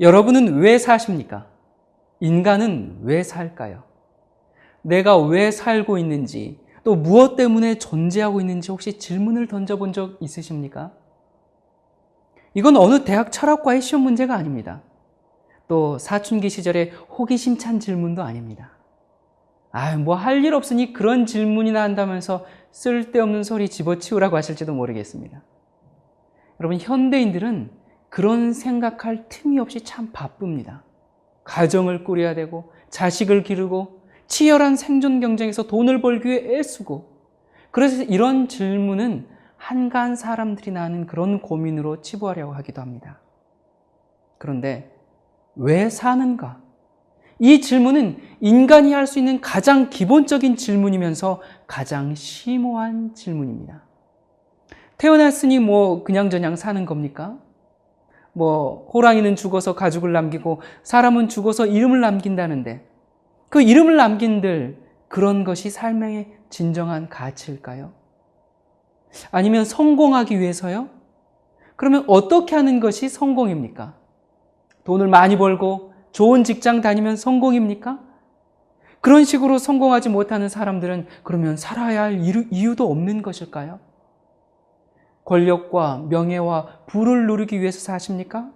여러분은 왜 사십니까? 인간은 왜 살까요? 내가 왜 살고 있는지, 또 무엇 때문에 존재하고 있는지 혹시 질문을 던져본 적 있으십니까? 이건 어느 대학 철학과의 시험 문제가 아닙니다. 또 사춘기 시절의 호기심찬 질문도 아닙니다. 뭐 할 일 없으니 그런 질문이나 한다면서 쓸데없는 소리 집어치우라고 하실지도 모르겠습니다. 여러분, 현대인들은 그런 생각할 틈이 없이 참 바쁩니다. 가정을 꾸려야 되고 자식을 기르고 치열한 생존 경쟁에서 돈을 벌기 위해 애쓰고, 그래서 이런 질문은 한가한 사람들이나 하는 그런 고민으로 치부하려고 하기도 합니다. 그런데 왜 사는가? 이 질문은 인간이 할 수 있는 가장 기본적인 질문이면서 가장 심오한 질문입니다. 태어났으니 그냥저냥 사는 겁니까? 호랑이는 죽어서 가죽을 남기고 사람은 죽어서 이름을 남긴다는데, 그 이름을 남긴들 그런 것이 삶의 진정한 가치일까요? 아니면 성공하기 위해서요? 그러면 어떻게 하는 것이 성공입니까? 돈을 많이 벌고 좋은 직장 다니면 성공입니까? 그런 식으로 성공하지 못하는 사람들은 그러면 살아야 할 이유도 없는 것일까요? 권력과 명예와 부를 누리기 위해서 사십니까?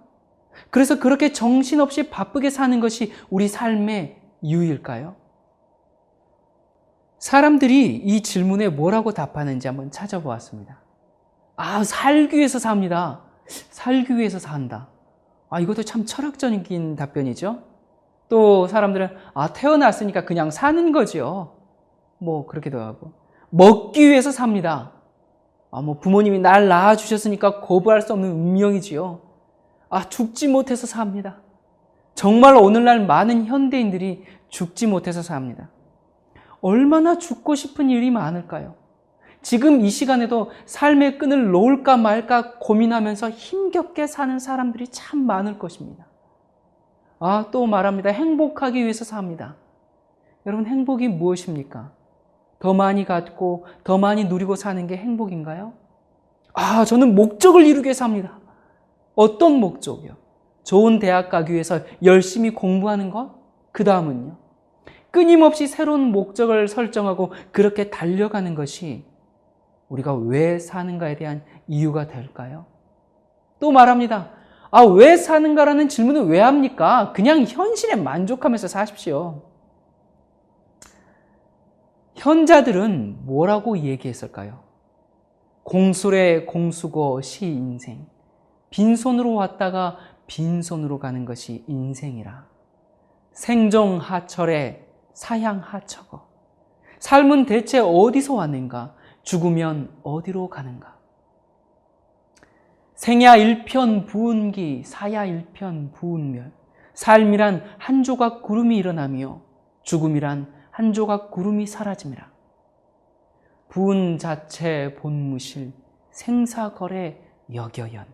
그래서 그렇게 정신없이 바쁘게 사는 것이 우리 삶의 이유일까요? 사람들이 이 질문에 뭐라고 답하는지 한번 찾아보았습니다. 살기 위해서 삽니다. 살기 위해서 산다. 이것도 참 철학적인 답변이죠. 또 사람들은 태어났으니까 그냥 사는 거죠. 그렇게도 하고, 먹기 위해서 삽니다. 부모님이 날 낳아주셨으니까 거부할 수 없는 운명이지요. 죽지 못해서 삽니다. 정말 오늘날 많은 현대인들이 죽지 못해서 삽니다. 얼마나 죽고 싶은 일이 많을까요? 지금 이 시간에도 삶의 끈을 놓을까 말까 고민하면서 힘겹게 사는 사람들이 참 많을 것입니다. 또 말합니다. 행복하기 위해서 삽니다. 여러분, 행복이 무엇입니까? 더 많이 갖고 더 많이 누리고 사는 게 행복인가요? 저는 목적을 이루기 위해서 삽니다. 어떤 목적이요? 좋은 대학 가기 위해서 열심히 공부하는 것? 그 다음은요? 끊임없이 새로운 목적을 설정하고 그렇게 달려가는 것이 우리가 왜 사는가에 대한 이유가 될까요? 또 말합니다. 왜 사는가라는 질문을 왜 합니까? 그냥 현실에 만족하면서 사십시오. 현자들은 뭐라고 얘기했을까요? 공술의 공수고 시 인생. 빈손으로 왔다가 빈손으로 가는 것이 인생이라. 생정하철에 사양하처거. 삶은 대체 어디서 왔는가? 죽으면 어디로 가는가? 생야 일편 부운기, 사야 일편 부운멸. 삶이란 한 조각 구름이 일어나며 죽음이란 한 조각 구름이 사라짐이라. 부운 자체 본무실, 생사거래 역여연.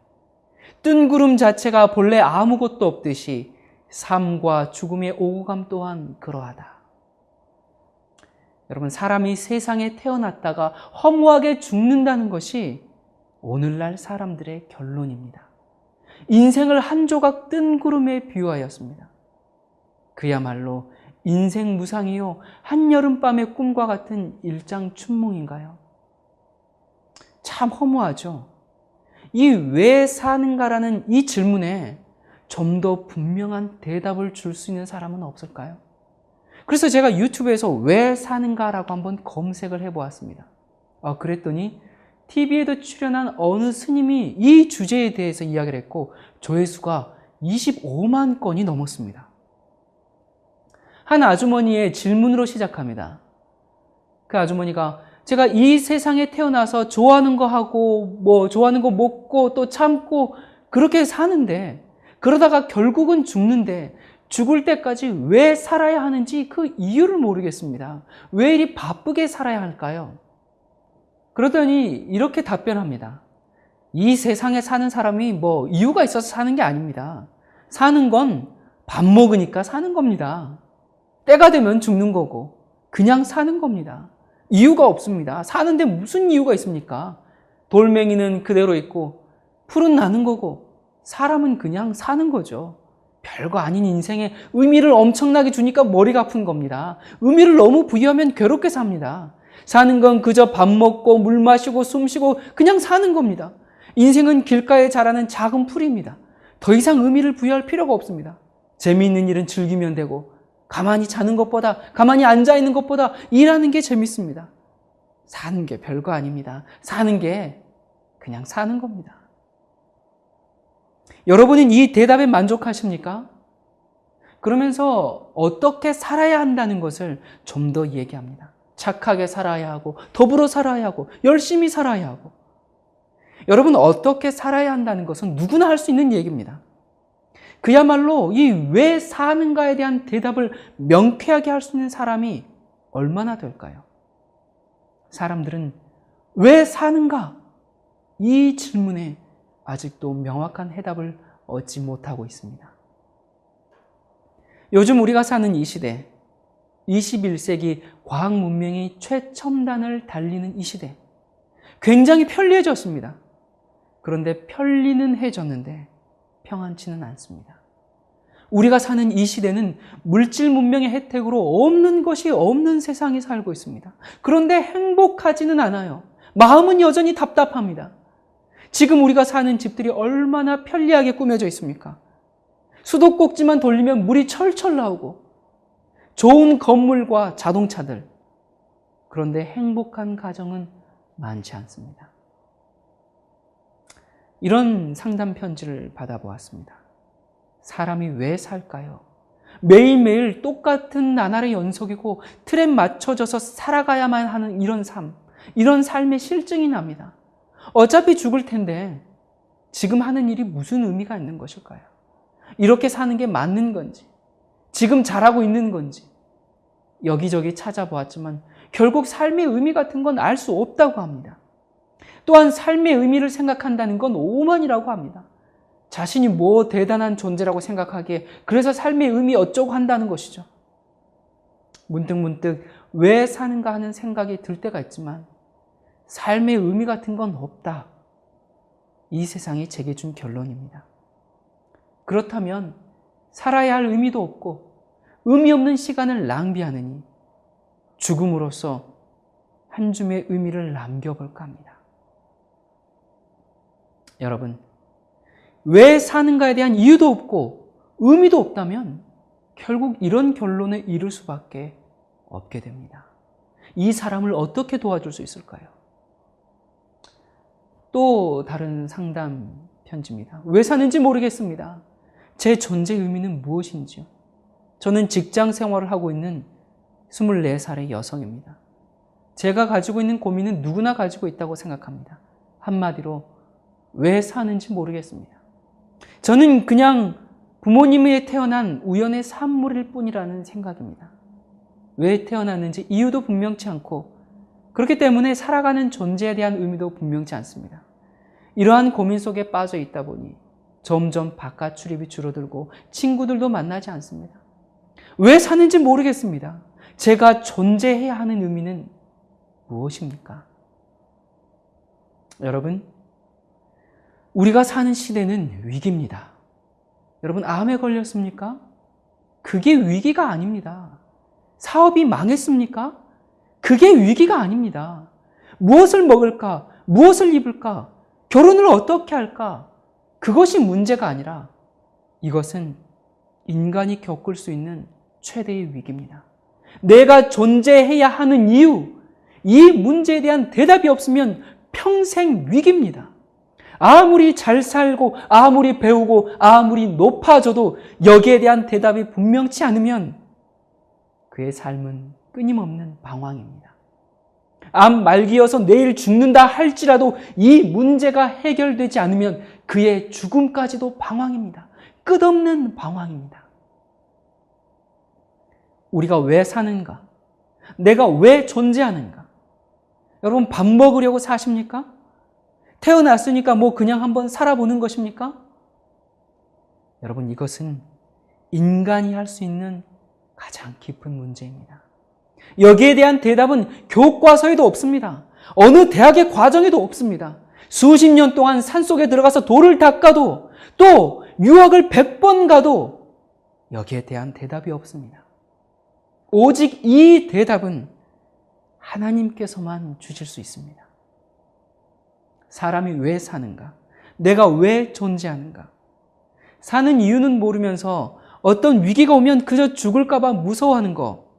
뜬 구름 자체가 본래 아무것도 없듯이 삶과 죽음의 오고감 또한 그러하다. 여러분, 사람이 세상에 태어났다가 허무하게 죽는다는 것이 오늘날 사람들의 결론입니다. 인생을 한 조각 뜬 구름에 비유하였습니다. 그야말로 인생 무상이요 한여름밤의 꿈과 같은 일장춘몽인가요? 참 허무하죠. 이 왜 사는가라는 이 질문에 좀 더 분명한 대답을 줄 수 있는 사람은 없을까요? 그래서 제가 유튜브에서 왜 사는가라고 한번 검색을 해보았습니다. 그랬더니 TV에도 출연한 어느 스님이 이 주제에 대해서 이야기를 했고 조회수가 25만 건이 넘었습니다. 한 아주머니의 질문으로 시작합니다. 그 아주머니가 제가 이 세상에 태어나서 좋아하는 거 하고 좋아하는 거 먹고 또 참고 그렇게 사는데, 그러다가 결국은 죽는데 죽을 때까지 왜 살아야 하는지 그 이유를 모르겠습니다. 왜 이리 바쁘게 살아야 할까요? 그러더니 이렇게 답변합니다. 이 세상에 사는 사람이 이유가 있어서 사는 게 아닙니다. 사는 건 밥 먹으니까 사는 겁니다. 때가 되면 죽는 거고 그냥 사는 겁니다. 이유가 없습니다. 사는데 무슨 이유가 있습니까? 돌멩이는 그대로 있고 풀은 나는 거고 사람은 그냥 사는 거죠. 별거 아닌 인생에 의미를 엄청나게 주니까 머리가 아픈 겁니다. 의미를 너무 부여하면 괴롭게 삽니다. 사는 건 그저 밥 먹고 물 마시고 숨 쉬고 그냥 사는 겁니다. 인생은 길가에 자라는 작은 풀입니다. 더 이상 의미를 부여할 필요가 없습니다. 재미있는 일은 즐기면 되고 가만히 자는 것보다, 가만히 앉아있는 것보다 일하는 게 재밌습니다. 사는 게 별거 아닙니다. 사는 게 그냥 사는 겁니다. 여러분은 이 대답에 만족하십니까? 그러면서 어떻게 살아야 한다는 것을 좀 더 얘기합니다. 착하게 살아야 하고, 더불어 살아야 하고, 열심히 살아야 하고. 여러분, 어떻게 살아야 한다는 것은 누구나 할 수 있는 얘기입니다. 그야말로 이 왜 사는가에 대한 대답을 명쾌하게 할 수 있는 사람이 얼마나 될까요? 사람들은 왜 사는가? 이 질문에 아직도 명확한 해답을 얻지 못하고 있습니다. 요즘 우리가 사는 이 시대, 21세기 과학 문명이 최첨단을 달리는 이 시대, 굉장히 편리해졌습니다. 그런데 편리는 해졌는데 평안치는 않습니다. 우리가 사는 이 시대는 물질 문명의 혜택으로 없는 것이 없는 세상에 살고 있습니다. 그런데 행복하지는 않아요. 마음은 여전히 답답합니다. 지금 우리가 사는 집들이 얼마나 편리하게 꾸며져 있습니까? 수도꼭지만 돌리면 물이 철철 나오고 좋은 건물과 자동차들. 그런데 행복한 가정은 많지 않습니다. 이런 상담 편지를 받아보았습니다. 사람이 왜 살까요? 매일매일 똑같은 나날의 연속이고 틀에 맞춰져서 살아가야만 하는 이런 삶, 이런 삶의 실증이 납니다. 어차피 죽을 텐데 지금 하는 일이 무슨 의미가 있는 것일까요? 이렇게 사는 게 맞는 건지, 지금 잘하고 있는 건지 여기저기 찾아보았지만 결국 삶의 의미 같은 건 알 수 없다고 합니다. 또한 삶의 의미를 생각한다는 건 오만이라고 합니다. 자신이 뭐 대단한 존재라고 생각하기에 그래서 삶의 의미 어쩌고 한다는 것이죠. 문득문득 왜 사는가 하는 생각이 들 때가 있지만 삶의 의미 같은 건 없다. 이 세상이 제게 준 결론입니다. 그렇다면 살아야 할 의미도 없고 의미 없는 시간을 낭비하느니 죽음으로써 한 줌의 의미를 남겨볼까 합니다. 여러분, 왜 사는가에 대한 이유도 없고 의미도 없다면 결국 이런 결론에 이를 수밖에 없게 됩니다. 이 사람을 어떻게 도와줄 수 있을까요? 또 다른 상담 편지입니다. 왜 사는지 모르겠습니다. 제 존재의 의미는 무엇인지요? 저는 직장 생활을 하고 있는 24살의 여성입니다. 제가 가지고 있는 고민은 누구나 가지고 있다고 생각합니다. 한마디로 왜 사는지 모르겠습니다. 저는 그냥 부모님에 태어난 우연의 산물일 뿐이라는 생각입니다. 왜 태어났는지 이유도 분명치 않고 그렇기 때문에 살아가는 존재에 대한 의미도 분명치 않습니다. 이러한 고민 속에 빠져 있다 보니 점점 바깥 출입이 줄어들고 친구들도 만나지 않습니다. 왜 사는지 모르겠습니다. 제가 존재해야 하는 의미는 무엇입니까? 여러분, 우리가 사는 시대는 위기입니다. 여러분, 암에 걸렸습니까? 그게 위기가 아닙니다. 사업이 망했습니까? 그게 위기가 아닙니다. 무엇을 먹을까? 무엇을 입을까? 결혼을 어떻게 할까? 그것이 문제가 아니라 이것은 인간이 겪을 수 있는 최대의 위기입니다. 내가 존재해야 하는 이유, 이 문제에 대한 대답이 없으면 평생 위기입니다. 아무리 잘 살고 아무리 배우고 아무리 높아져도 여기에 대한 대답이 분명치 않으면 그의 삶은 끊임없는 방황입니다. 암 말기여서 내일 죽는다 할지라도 이 문제가 해결되지 않으면 그의 죽음까지도 방황입니다. 끝없는 방황입니다. 우리가 왜 사는가? 내가 왜 존재하는가? 여러분, 밥 먹으려고 사십니까? 태어났으니까 뭐 그냥 한번 살아보는 것입니까? 여러분, 이것은 인간이 할 수 있는 가장 깊은 문제입니다. 여기에 대한 대답은 교과서에도 없습니다. 어느 대학의 과정에도 없습니다. 수십 년 동안 산속에 들어가서 돌을 닦아도 또 유학을 100번 가도 여기에 대한 대답이 없습니다. 오직 이 대답은 하나님께서만 주실 수 있습니다. 사람이 왜 사는가? 내가 왜 존재하는가? 사는 이유는 모르면서 어떤 위기가 오면 그저 죽을까 봐 무서워하는 거,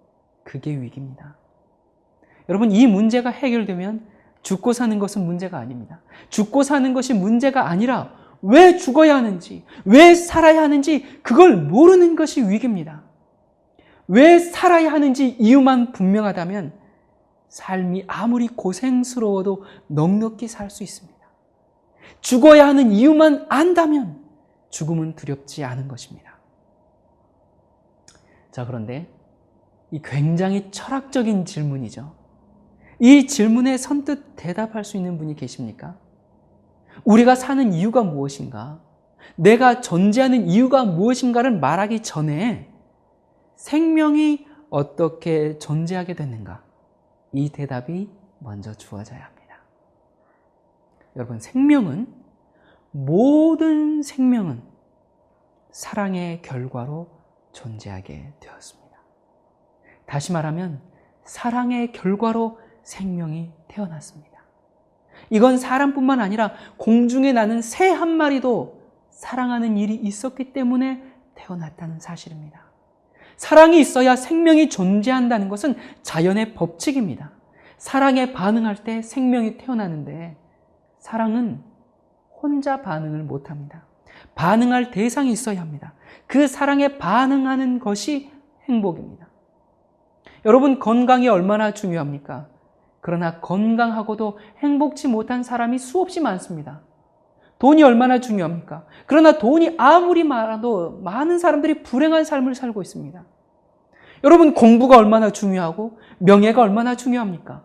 그게 위기입니다. 여러분, 이 문제가 해결되면 죽고 사는 것은 문제가 아닙니다. 죽고 사는 것이 문제가 아니라 왜 죽어야 하는지, 왜 살아야 하는지 그걸 모르는 것이 위기입니다. 왜 살아야 하는지 이유만 분명하다면 삶이 아무리 고생스러워도 넉넉히 살 수 있습니다. 죽어야 하는 이유만 안다면 죽음은 두렵지 않은 것입니다. 자, 그런데 이 굉장히 철학적인 질문이죠. 이 질문에 선뜻 대답할 수 있는 분이 계십니까? 우리가 사는 이유가 무엇인가? 내가 존재하는 이유가 무엇인가를 말하기 전에 생명이 어떻게 존재하게 됐는가? 이 대답이 먼저 주어져야 합니다. 여러분, 모든 생명은 사랑의 결과로 존재하게 되었습니다. 다시 말하면 사랑의 결과로 생명이 태어났습니다. 이건 사람뿐만 아니라 공중에 나는 새 한 마리도 사랑하는 일이 있었기 때문에 태어났다는 사실입니다. 사랑이 있어야 생명이 존재한다는 것은 자연의 법칙입니다. 사랑에 반응할 때 생명이 태어나는데 사랑은 혼자 반응을 못합니다. 반응할 대상이 있어야 합니다. 그 사랑에 반응하는 것이 행복입니다. 여러분, 건강이 얼마나 중요합니까? 그러나 건강하고도 행복치 못한 사람이 수없이 많습니다. 돈이 얼마나 중요합니까? 그러나 돈이 아무리 많아도 많은 사람들이 불행한 삶을 살고 있습니다. 여러분, 공부가 얼마나 중요하고 명예가 얼마나 중요합니까?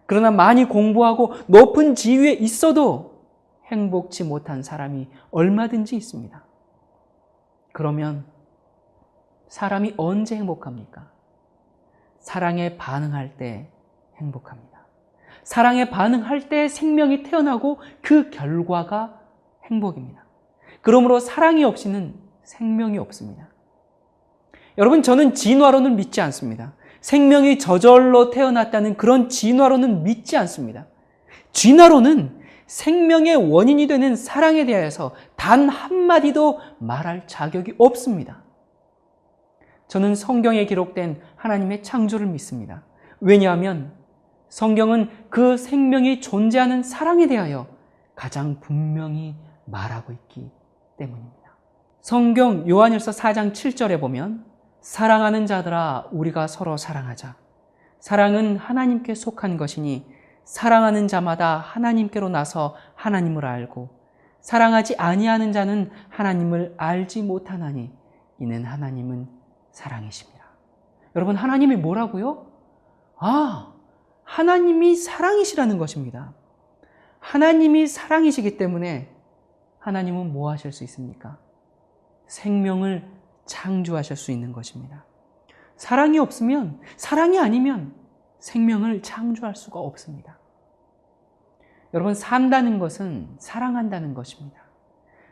그러나 많이 공부하고 높은 지위에 있어도 행복치 못한 사람이 얼마든지 있습니다. 그러면 사람이 언제 행복합니까? 사랑에 반응할 때 행복합니다. 사랑에 반응할 때 생명이 태어나고 그 결과가 행복입니다. 그러므로 사랑이 없이는 생명이 없습니다. 여러분, 저는 진화론을 믿지 않습니다. 생명이 저절로 태어났다는 그런 진화론은 믿지 않습니다. 진화론은 생명의 원인이 되는 사랑에 대해서 단 한마디도 말할 자격이 없습니다. 저는 성경에 기록된 하나님의 창조를 믿습니다. 왜냐하면 성경은 그 생명이 존재하는 사랑에 대하여 가장 분명히 말하고 있기 때문입니다. 성경 요한일서 4장 7절에 보면 사랑하는 자들아 우리가 서로 사랑하자. 사랑은 하나님께 속한 것이니 사랑하는 자마다 하나님께로 나서 하나님을 알고 사랑하지 아니하는 자는 하나님을 알지 못하나니 이는 하나님은 사랑이십니다. 여러분, 하나님이 뭐라고요? 하나님이 사랑이시라는 것입니다. 하나님이 사랑이시기 때문에 하나님은 뭐 하실 수 있습니까? 생명을 창조하실 수 있는 것입니다. 사랑이 없으면, 사랑이 아니면 생명을 창조할 수가 없습니다. 여러분, 산다는 것은 사랑한다는 것입니다.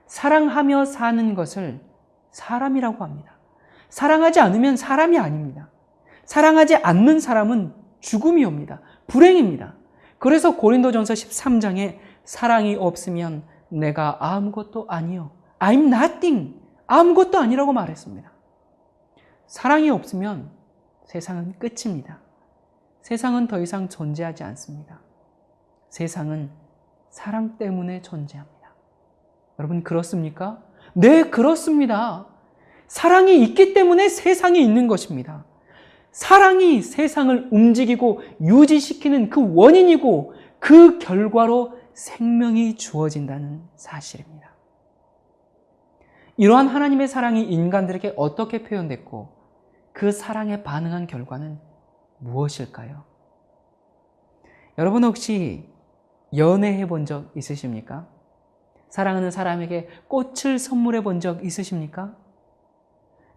사랑하며 사는 것을 사람이라고 합니다. 사랑하지 않으면 사람이 아닙니다. 사랑하지 않는 사람은 죽음이 옵니다. 불행입니다. 그래서 고린도전서 13장에 사랑이 없으면 내가 아무것도 아니요. I'm nothing. 아무것도 아니라고 말했습니다. 사랑이 없으면 세상은 끝입니다. 세상은 더 이상 존재하지 않습니다. 세상은 사랑 때문에 존재합니다. 여러분, 그렇습니까? 네, 그렇습니다. 사랑이 있기 때문에 세상이 있는 것입니다. 사랑이 세상을 움직이고 유지시키는 그 원인이고 그 결과로 생명이 주어진다는 사실입니다. 이러한 하나님의 사랑이 인간들에게 어떻게 표현됐고 그 사랑에 반응한 결과는 무엇일까요? 여러분, 혹시 연애해 본 적 있으십니까? 사랑하는 사람에게 꽃을 선물해 본 적 있으십니까?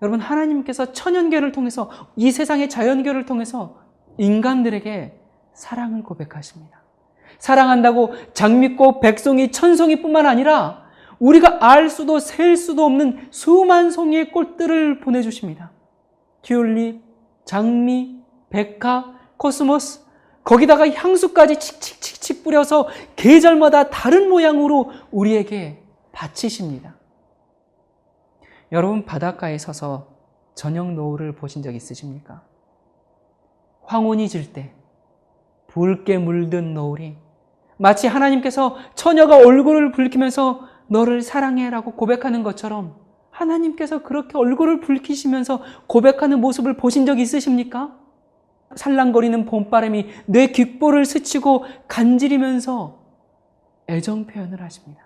여러분, 하나님께서 천연계를 통해서, 이 세상의 자연계를 통해서 인간들에게 사랑을 고백하십니다. 사랑한다고 장미꽃, 백송이, 천송이뿐만 아니라 우리가 알 수도 셀 수도 없는 수만 송이의 꽃들을 보내주십니다. 튤립, 장미, 백화, 코스모스, 거기다가 향수까지 칙칙칙칙 뿌려서 계절마다 다른 모양으로 우리에게 바치십니다. 여러분, 바닷가에 서서 저녁 노을을 보신 적 있으십니까? 황혼이 질 때 붉게 물든 노을이 마치 하나님께서 처녀가 얼굴을 붉히면서 너를 사랑해라고 고백하는 것처럼 하나님께서 그렇게 얼굴을 붉히시면서 고백하는 모습을 보신 적 있으십니까? 살랑거리는 봄바람이 내 귓볼을 스치고 간지리면서 애정 표현을 하십니다.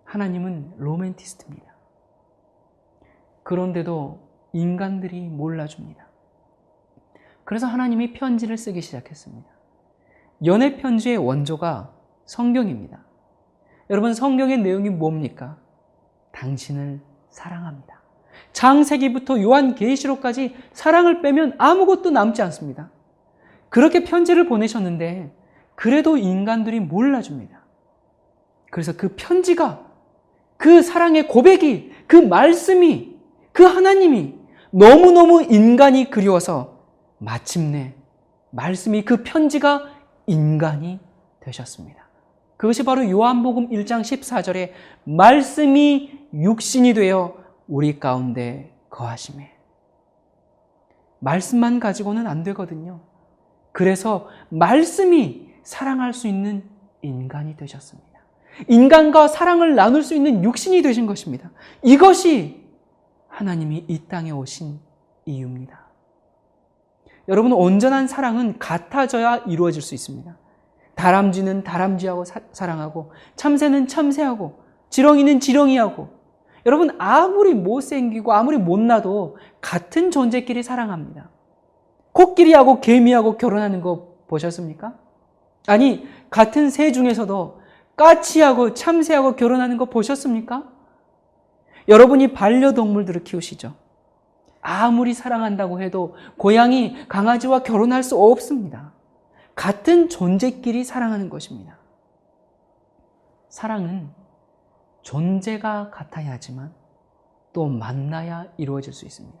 하나님은 로맨티스트입니다. 그런데도 인간들이 몰라줍니다. 그래서 하나님이 편지를 쓰기 시작했습니다. 연애 편지의 원조가 성경입니다. 여러분, 성경의 내용이 뭡니까? 당신을 사랑합니다. 창세기부터 요한계시록까지 사랑을 빼면 아무것도 남지 않습니다. 그렇게 편지를 보내셨는데 그래도 인간들이 몰라줍니다. 그래서 그 편지가, 그 사랑의 고백이, 그 말씀이, 그 하나님이 너무너무 인간이 그리워서 마침내 말씀이, 그 편지가 인간이 되셨습니다. 그것이 바로 요한복음 1장 14절에 말씀이 육신이 되어 우리 가운데 거하시매. 말씀만 가지고는 안 되거든요. 그래서 말씀이 사랑할 수 있는 인간이 되셨습니다. 인간과 사랑을 나눌 수 있는 육신이 되신 것입니다. 이것이 하나님이 이 땅에 오신 이유입니다. 여러분, 온전한 사랑은 같아져야 이루어질 수 있습니다. 다람쥐는 다람쥐하고 사랑하고, 참새는 참새하고, 지렁이는 지렁이하고. 여러분, 아무리 못생기고 아무리 못나도 같은 존재끼리 사랑합니다. 코끼리하고 개미하고 결혼하는 거 보셨습니까? 아니, 같은 새 중에서도 까치하고 참새하고 결혼하는 거 보셨습니까? 여러분이 반려동물들을 키우시죠. 아무리 사랑한다고 해도 고양이, 강아지와 결혼할 수 없습니다. 같은 존재끼리 사랑하는 것입니다. 사랑은 존재가 같아야지만 또 만나야 이루어질 수 있습니다.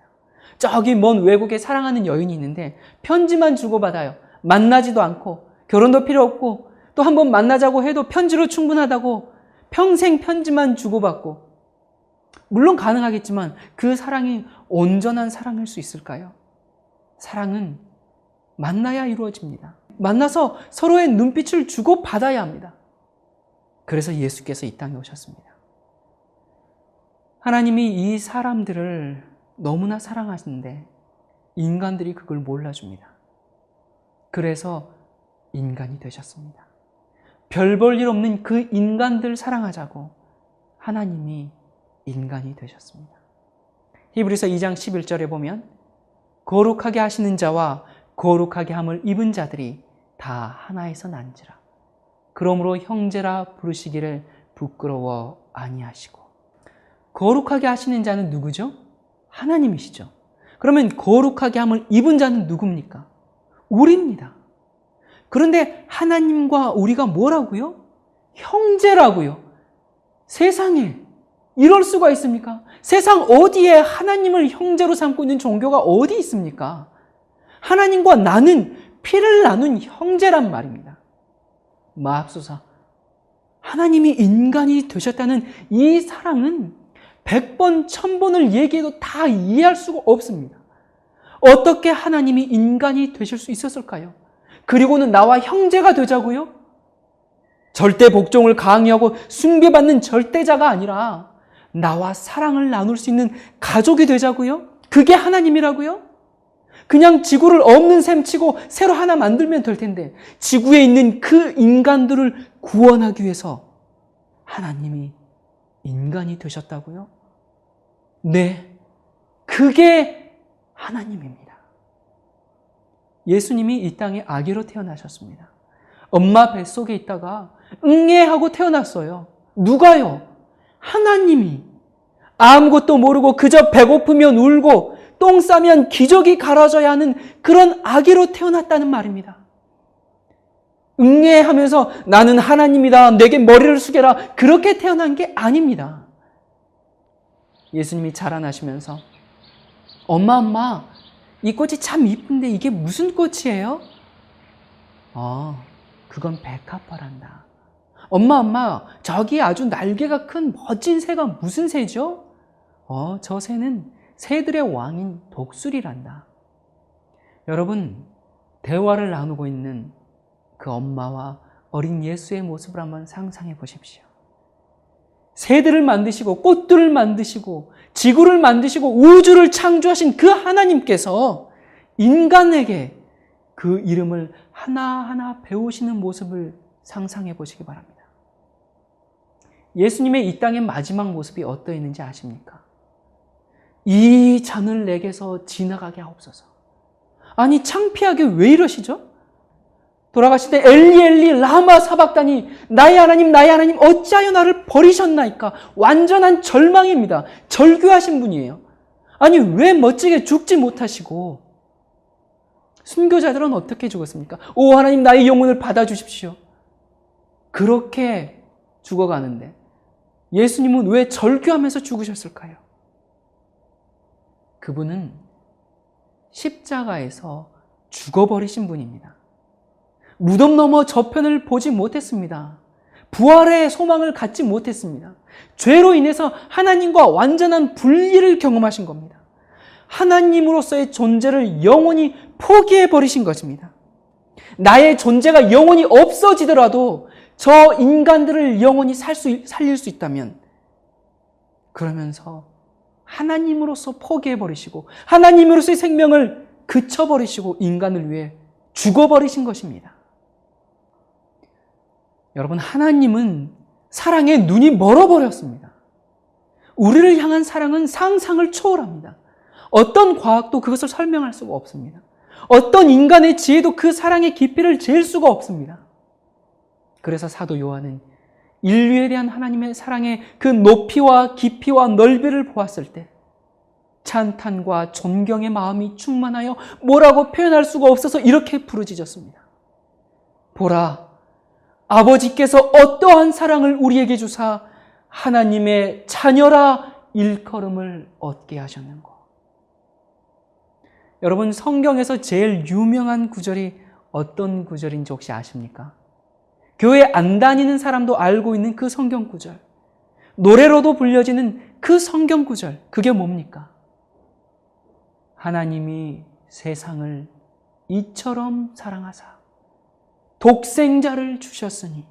저기 먼 외국에 사랑하는 여인이 있는데 편지만 주고받아요. 만나지도 않고 결혼도 필요 없고 또 한번 만나자고 해도 편지로 충분하다고 평생 편지만 주고받고, 물론 가능하겠지만 그 사랑이 온전한 사랑일 수 있을까요? 사랑은 만나야 이루어집니다. 만나서 서로의 눈빛을 주고받아야 합니다. 그래서 예수께서 이 땅에 오셨습니다. 하나님이 이 사람들을 너무나 사랑하시는데 인간들이 그걸 몰라줍니다. 그래서 인간이 되셨습니다. 별 볼 일 없는 그 인간들 사랑하자고 하나님이 인간이 되셨습니다. 히브리서 2장 11절에 보면 거룩하게 하시는 자와 거룩하게 함을 입은 자들이 다 하나에서 난지라. 그러므로 형제라 부르시기를 부끄러워 아니하시고. 거룩하게 하시는 자는 누구죠? 하나님이시죠. 그러면 거룩하게 함을 입은 자는 누굽니까? 우리입니다. 그런데 하나님과 우리가 뭐라고요? 형제라고요. 세상에 이럴 수가 있습니까? 세상 어디에 하나님을 형제로 삼고 있는 종교가 어디 있습니까? 하나님과 나는 피를 나눈 형제란 말입니다. 마합소사, 하나님이 인간이 되셨다는 이 사랑은 100번, 1000번을 얘기해도 다 이해할 수가 없습니다. 어떻게 하나님이 인간이 되실 수 있었을까요? 그리고는 나와 형제가 되자고요? 절대 복종을 강요하고 숭배받는 절대자가 아니라 나와 사랑을 나눌 수 있는 가족이 되자고요? 그게 하나님이라고요? 그냥 지구를 없는 셈 치고 새로 하나 만들면 될 텐데 지구에 있는 그 인간들을 구원하기 위해서 하나님이 인간이 되셨다고요? 네, 그게 하나님입니다. 예수님이 이 땅에 아기로 태어나셨습니다. 엄마 뱃속에 있다가 응애하고 태어났어요. 누가요? 하나님이. 아무것도 모르고 그저 배고프면 울고 똥 싸면 기저귀 갈아줘야 하는 그런 아기로 태어났다는 말입니다. 응애하면서 나는 하나님이다, 내게 머리를 숙여라, 그렇게 태어난 게 아닙니다. 예수님이 자라나시면서 엄마, 이 꽃이 참 이쁜데 이게 무슨 꽃이에요? 그건 백합화란다. 엄마, 저기 아주 날개가 큰 멋진 새가 무슨 새죠? 저 새는 새들의 왕인 독수리란다. 여러분, 대화를 나누고 있는 그 엄마와 어린 예수의 모습을 한번 상상해 보십시오. 새들을 만드시고 꽃들을 만드시고 지구를 만드시고 우주를 창조하신 그 하나님께서 인간에게 그 이름을 하나하나 배우시는 모습을 상상해 보시기 바랍니다. 예수님의 이 땅의 마지막 모습이 어떠했는지 아십니까? 이 잔을 내게서 지나가게 하옵소서. 아니, 창피하게 왜 이러시죠? 돌아가실 때 엘리 라마 사박다니, 나의 하나님 어찌하여 나를 버리셨나이까? 완전한 절망입니다. 절규하신 분이에요. 아니, 왜 멋지게 죽지 못하시고 순교자들은 어떻게 죽었습니까? 오 하나님, 나의 영혼을 받아주십시오. 그렇게 죽어가는데 예수님은 왜 절규하면서 죽으셨을까요? 그분은 십자가에서 죽어버리신 분입니다. 무덤 너머 저편을 보지 못했습니다. 부활의 소망을 갖지 못했습니다. 죄로 인해서 하나님과 완전한 분리를 경험하신 겁니다. 하나님으로서의 존재를 영원히 포기해버리신 것입니다. 나의 존재가 영원히 없어지더라도 저 인간들을 영원히 살릴 수 있다면, 그러면서 하나님으로서 포기해버리시고 하나님으로서의 생명을 그쳐버리시고 인간을 위해 죽어버리신 것입니다. 여러분, 하나님은 사랑에 눈이 멀어버렸습니다. 우리를 향한 사랑은 상상을 초월합니다. 어떤 과학도 그것을 설명할 수가 없습니다. 어떤 인간의 지혜도 그 사랑의 깊이를 잴 수가 없습니다. 그래서 사도 요한은 인류에 대한 하나님의 사랑의 그 높이와 깊이와 넓이를 보았을 때 찬탄과 존경의 마음이 충만하여 뭐라고 표현할 수가 없어서 이렇게 부르짖었습니다. 보라, 아버지께서 어떠한 사랑을 우리에게 주사 하나님의 자녀라 일컬음을 얻게 하셨는고. 여러분, 성경에서 제일 유명한 구절이 어떤 구절인지 혹시 아십니까? 교회 안 다니는 사람도 알고 있는 그 성경 구절, 노래로도 불려지는 그 성경 구절, 그게 뭡니까? 하나님이 세상을 이처럼 사랑하사 독생자를 주셨으니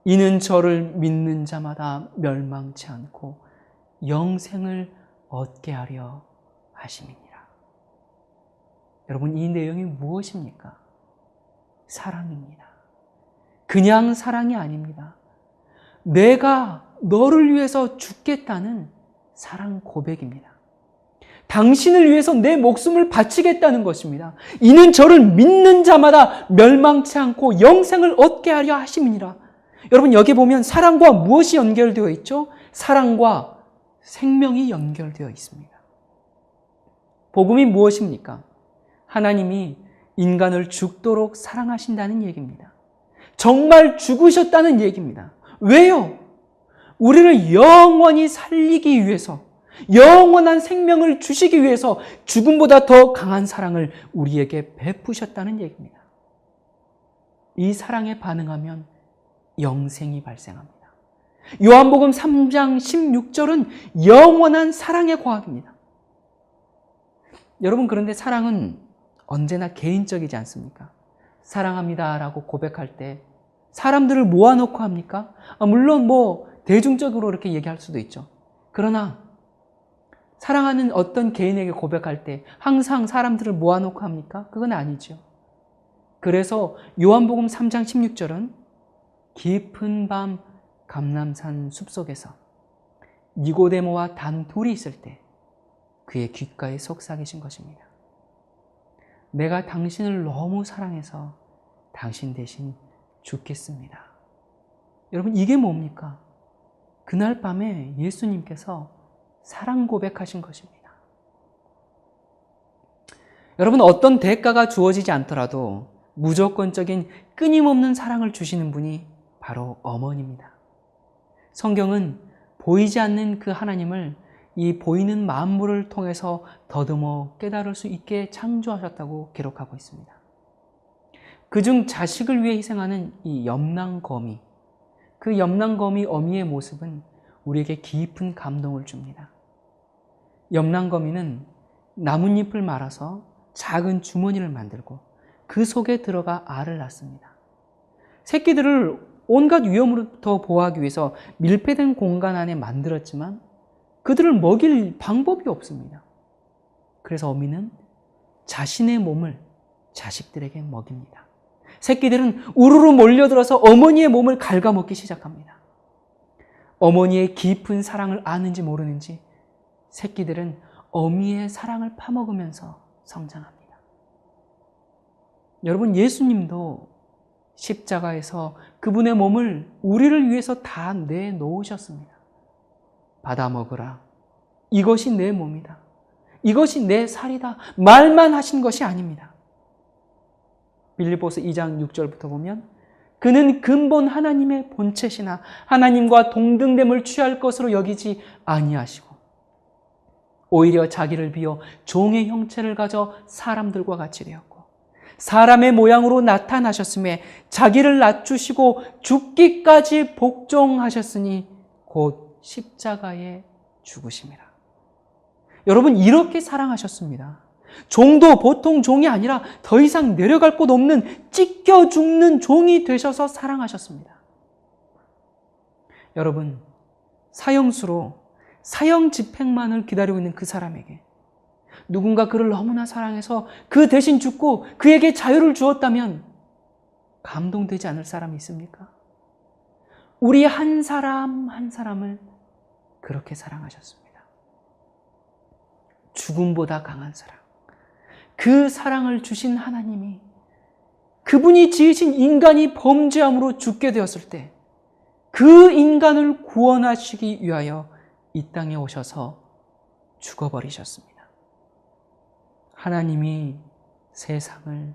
이는 저를 믿는 자마다 멸망치 않고 영생을 얻게 하려 하심이니라. 여러분, 이 내용이 무엇입니까? 사랑입니다. 그냥 사랑이 아닙니다. 내가 너를 위해서 죽겠다는 사랑 고백입니다. 당신을 위해서 내 목숨을 바치겠다는 것입니다. 이는 저를 믿는 자마다 멸망치 않고 영생을 얻게 하려 하심이니라. 여러분, 여기 보면 사랑과 무엇이 연결되어 있죠? 사랑과 생명이 연결되어 있습니다. 복음이 무엇입니까? 하나님이 인간을 죽도록 사랑하신다는 얘기입니다. 정말 죽으셨다는 얘기입니다. 왜요? 우리를 영원히 살리기 위해서, 영원한 생명을 주시기 위해서 죽음보다 더 강한 사랑을 우리에게 베푸셨다는 얘기입니다. 이 사랑에 반응하면 영생이 발생합니다. 요한복음 3장 16절은 영원한 사랑의 과학입니다. 여러분, 그런데 사랑은 언제나 개인적이지 않습니까? 사랑합니다라고 고백할 때 사람들을 모아놓고 합니까? 물론 대중적으로 이렇게 얘기할 수도 있죠. 그러나 사랑하는 어떤 개인에게 고백할 때 항상 사람들을 모아놓고 합니까? 그건 아니죠. 그래서 요한복음 3장 16절은 깊은 밤 감람산 숲속에서 니고데모와 단 둘이 있을 때 그의 귓가에 속삭이신 것입니다. 내가 당신을 너무 사랑해서 당신 대신 죽겠습니다. 여러분, 이게 뭡니까? 그날 밤에 예수님께서 사랑 고백하신 것입니다. 여러분, 어떤 대가가 주어지지 않더라도 무조건적인 끊임없는 사랑을 주시는 분이 바로 어머니입니다. 성경은 보이지 않는 그 하나님을 이 보이는 만물을 통해서 더듬어 깨달을 수 있게 창조하셨다고 기록하고 있습니다. 그중 자식을 위해 희생하는 이 염랑거미, 그 염랑거미 어미의 모습은 우리에게 깊은 감동을 줍니다. 염랑거미는 나뭇잎을 말아서 작은 주머니를 만들고 그 속에 들어가 알을 낳습니다. 새끼들을 온갖 위험으로부터 보호하기 위해서 밀폐된 공간 안에 만들었지만 그들을 먹일 방법이 없습니다. 그래서 어미는 자신의 몸을 자식들에게 먹입니다. 새끼들은 우르르 몰려들어서 어머니의 몸을 갉아먹기 시작합니다. 어머니의 깊은 사랑을 아는지 모르는지 새끼들은 어미의 사랑을 파먹으면서 성장합니다. 여러분, 예수님도 십자가에서 그분의 몸을 우리를 위해서 다 내놓으셨습니다. 받아 먹으라. 이것이 내 몸이다. 이것이 내 살이다. 말만 하신 것이 아닙니다. 빌립보서 2장 6절부터 보면 그는 근본 하나님의 본체시나 하나님과 동등됨을 취할 것으로 여기지 아니하시고 오히려 자기를 비워 종의 형체를 가져 사람들과 같이 되었고 사람의 모양으로 나타나셨음에 자기를 낮추시고 죽기까지 복종하셨으니 곧 십자가에 죽으심이라. 여러분, 이렇게 사랑하셨습니다. 종도 보통 종이 아니라 더 이상 내려갈 곳 없는 찢겨 죽는 종이 되셔서 사랑하셨습니다. 여러분, 사형수로 사형 집행만을 기다리고 있는 그 사람에게 누군가 그를 너무나 사랑해서 그 대신 죽고 그에게 자유를 주었다면 감동되지 않을 사람이 있습니까? 우리 한 사람 한 사람을 그렇게 사랑하셨습니다. 죽음보다 강한 사랑. 그 사랑을 주신 하나님이 그분이 지으신 인간이 범죄함으로 죽게 되었을 때 그 인간을 구원하시기 위하여 이 땅에 오셔서 죽어버리셨습니다. 하나님이 세상을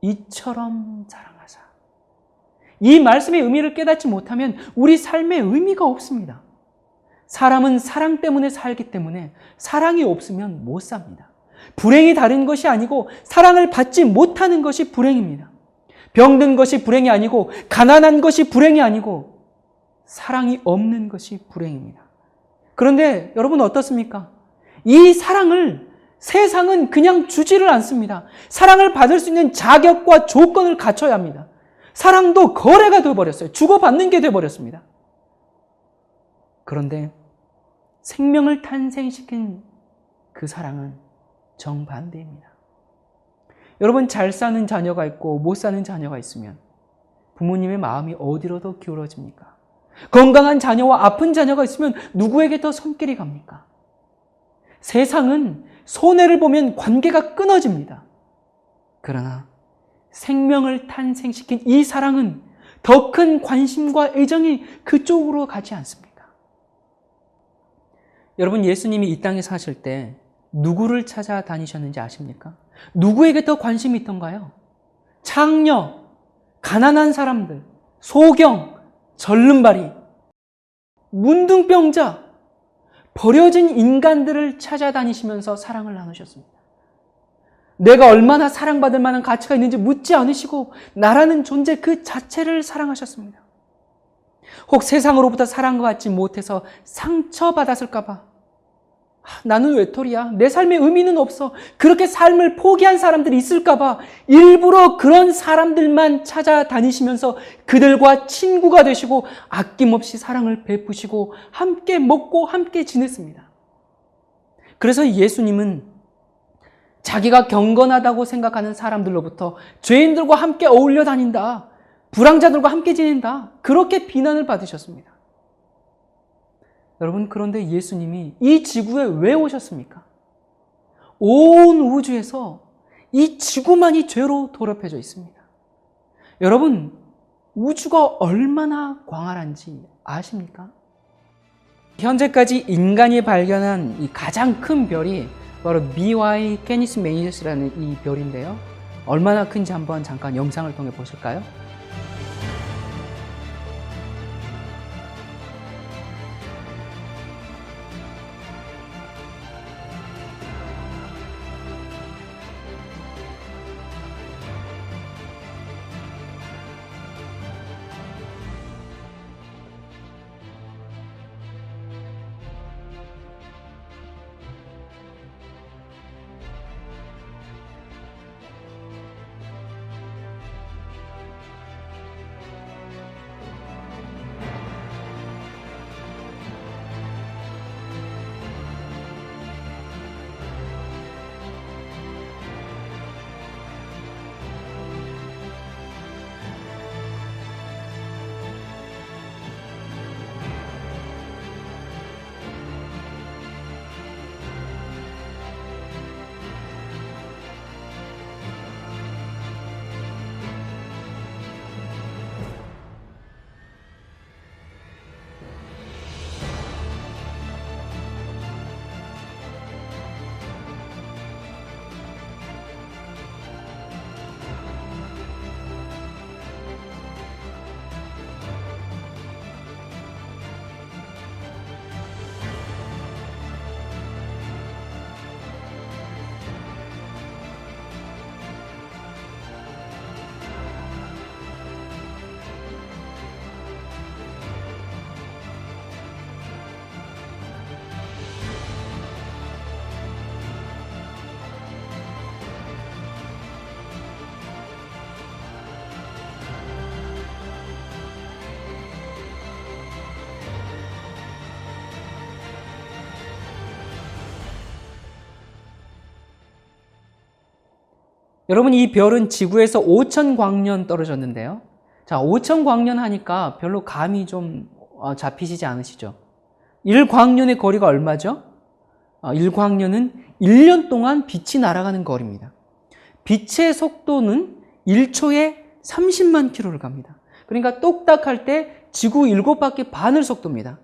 이처럼 사랑하사. 이 말씀의 의미를 깨닫지 못하면 우리 삶의 의미가 없습니다. 사람은 사랑 때문에 살기 때문에 사랑이 없으면 못 삽니다. 불행이 다른 것이 아니고 사랑을 받지 못하는 것이 불행입니다. 병든 것이 불행이 아니고 가난한 것이 불행이 아니고 사랑이 없는 것이 불행입니다. 그런데 여러분 어떻습니까? 이 사랑을 세상은 그냥 주지를 않습니다. 사랑을 받을 수 있는 자격과 조건을 갖춰야 합니다. 사랑도 거래가 되어버렸어요. 주고받는 게 되어버렸습니다. 그런데 생명을 탄생시킨 그 사랑은 정반대입니다. 여러분, 잘 사는 자녀가 있고 못 사는 자녀가 있으면 부모님의 마음이 어디로 더 기울어집니까? 건강한 자녀와 아픈 자녀가 있으면 누구에게 더 손길이 갑니까? 세상은 손해를 보면 관계가 끊어집니다. 그러나 생명을 탄생시킨 이 사랑은 더 큰 관심과 애정이 그쪽으로 가지 않습니까? 여러분, 예수님이 이 땅에 사실 때 누구를 찾아다니셨는지 아십니까? 누구에게 더 관심이 있던가요? 창녀, 가난한 사람들, 소경, 절름발이, 문둥병자, 버려진 인간들을 찾아다니시면서 사랑을 나누셨습니다. 내가 얼마나 사랑받을 만한 가치가 있는지 묻지 않으시고 나라는 존재 그 자체를 사랑하셨습니다. 혹 세상으로부터 사랑받지 못해서 상처받았을까 봐 나는 외톨이야. 내 삶의 의미는 없어. 그렇게 삶을 포기한 사람들이 있을까 봐 일부러 그런 사람들만 찾아다니시면서 그들과 친구가 되시고 아낌없이 사랑을 베푸시고 함께 먹고 함께 지냈습니다. 그래서 예수님은 자기가 경건하다고 생각하는 사람들로부터 죄인들과 함께 어울려 다닌다. 불황자들과 함께 지낸다. 그렇게 비난을 받으셨습니다. 여러분, 그런데 예수님이 이 지구에 왜 오셨습니까? 온 우주에서 이 지구만이 죄로 더럽혀져 있습니다. 여러분, 우주가 얼마나 광활한지 아십니까? 현재까지 인간이 발견한 이 가장 큰 별이 바로 BY 캐니스 메이저스라는 이 별인데요. 얼마나 큰지 한번 잠깐 영상을 통해 보실까요? 여러분, 이 별은 지구에서 5,000광년 떨어졌는데요. 자, 5,000광년 하니까 별로 감이 좀 잡히시지 않으시죠? 1광년의 거리가 얼마죠? 1광년은 1년 동안 빛이 날아가는 거리입니다. 빛의 속도는 1초에 30만 킬로를 갑니다. 그러니까 똑딱할 때 지구 7바퀴 반을 속도입니다.